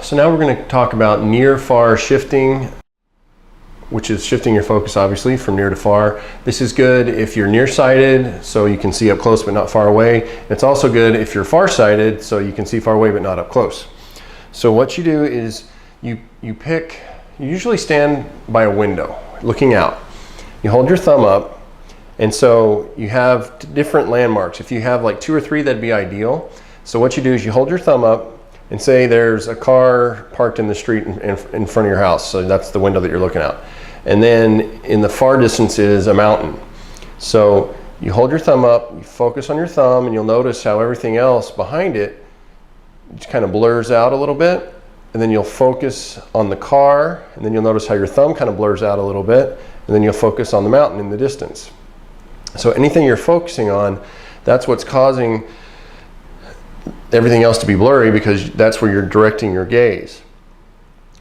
So now we're going to talk about near-far shifting, which is shifting your focus obviously from near to far. This is good if you're nearsighted, so you can see up close but not far away. It's also good if you're farsighted, so you can see far away but not up close. So what you do is you usually stand by a window looking out. You hold your thumb up, and so you have different landmarks. If you have like 2 or 3, that'd be ideal. So what you do is you hold your thumb up and say there's a car parked in the street in front of your house. So that's the window that you're looking out. And then in the far distance is a mountain. So you hold your thumb up, you focus on your thumb, and you'll notice how everything else behind it just kind of blurs out a little bit. And then you'll focus on the car, and then you'll notice how your thumb kind of blurs out a little bit, and then you'll focus on the mountain in the distance. So anything you're focusing on, that's what's causing everything else to be blurry, because that's where you're directing your gaze.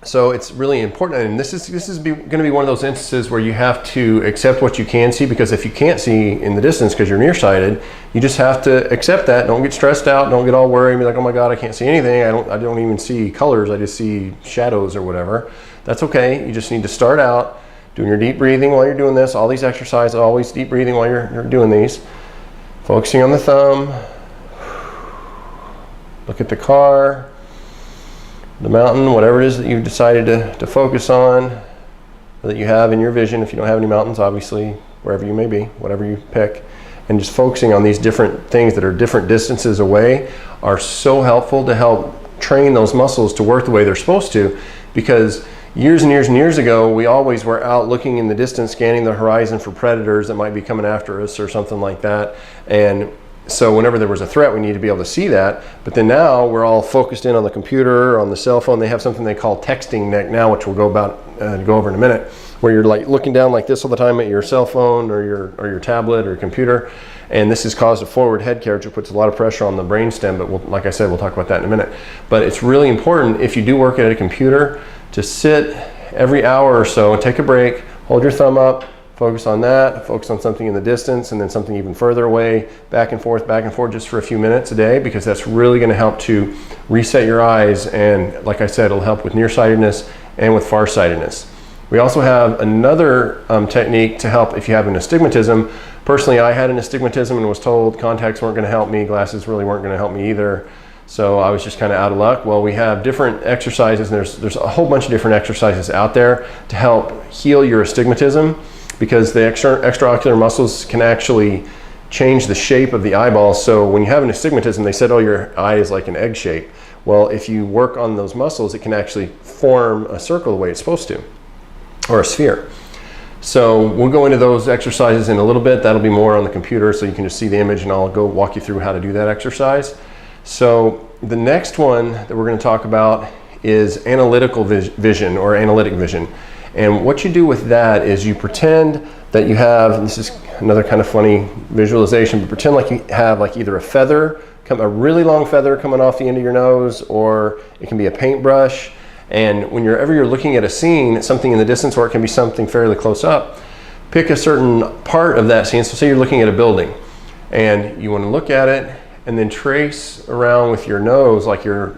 So it's really important, and this is going to be one of those instances where you have to accept what you can see, because if you can't see in the distance because you're nearsighted, you just have to accept that. Don't get stressed out, don't get all worried and be like, oh my god, I can't see anything, I don't even see colors, I just see shadows or whatever. That's okay. You just need to start out doing your deep breathing while you're doing this. All these exercises, always deep breathing while you're doing these. Focusing on the thumb. Look at the car, the mountain, whatever it is that you've decided to focus on, that you have in your vision. If you don't have any mountains, obviously, wherever you may be, whatever you pick. And just focusing on these different things that are different distances away are so helpful to help train those muscles to work the way they're supposed to. Because years and years and years ago, we always were out looking in the distance, scanning the horizon for predators that might be coming after us or something like that. And so whenever there was a threat, we need to be able to see that. But then now we're all focused in on the computer or on the cell phone. They have something they call texting now, which we'll go over in a minute, where you're like looking down like this all the time at your cell phone or your tablet or computer. And this has caused a forward head carriage, which puts a lot of pressure on the brainstem. But like I said, we'll talk about that in a minute. But it's really important, if you do work at a computer, to sit every hour or so and take a break, hold your thumb up, focus on that, focus on something in the distance, and then something even further away, back and forth, just for a few minutes a day, because that's really going to help to reset your eyes. And like I said, it'll help with nearsightedness and with farsightedness. We also have another technique to help if you have an astigmatism. Personally, I had an astigmatism and was told contacts weren't going to help me, glasses really weren't going to help me either. So I was just kind of out of luck. Well, we have different exercises, and there's a whole bunch of different exercises out there to help heal your astigmatism, because the extraocular muscles can actually change the shape of the eyeball. So when you have an astigmatism, they said, oh, your eye is like an egg shape. Well, if you work on those muscles, it can actually form a circle the way it's supposed to, or a sphere. So we'll go into those exercises in a little bit. That'll be more on the computer, so you can just see the image, and I'll go walk you through how to do that exercise. So the next one that we're going to talk about is analytical vision, or analytic vision. And what you do with that is you pretend that you have, this is another kind of funny visualization, but pretend like you have like either a feather, a really long feather coming off the end of your nose, or it can be a paintbrush. And whenever you're looking at a scene, something in the distance, or it can be something fairly close up, pick a certain part of that scene. So say you're looking at a building, and you want to look at it, and then trace around with your nose, like you're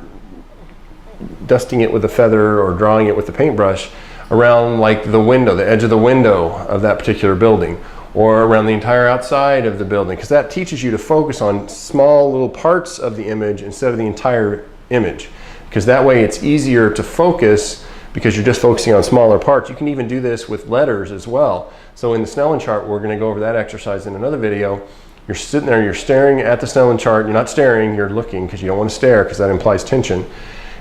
dusting it with a feather or drawing it with a paintbrush, around like the window, the edge of the window of that particular building, or around the entire outside of the building, because that teaches you to focus on small little parts of the image instead of the entire image, because that way it's easier to focus because you're just focusing on smaller parts. You can even do this with letters as well. So in the Snellen chart, we're going to go over that exercise in another video. You're sitting there, you're staring at the Snellen chart. You're not staring, you're looking, because you don't want to stare because that implies tension.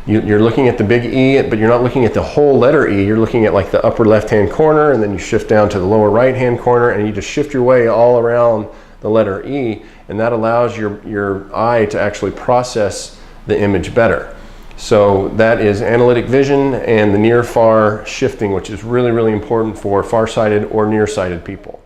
You're looking at the big E, but you're not looking at the whole letter E. You're looking at like the upper left-hand corner, and then you shift down to the lower right-hand corner, and you just shift your way all around the letter E, and that allows your eye to actually process the image better. So that is analytic vision and the near-far shifting, which is really, really important for farsighted or nearsighted people.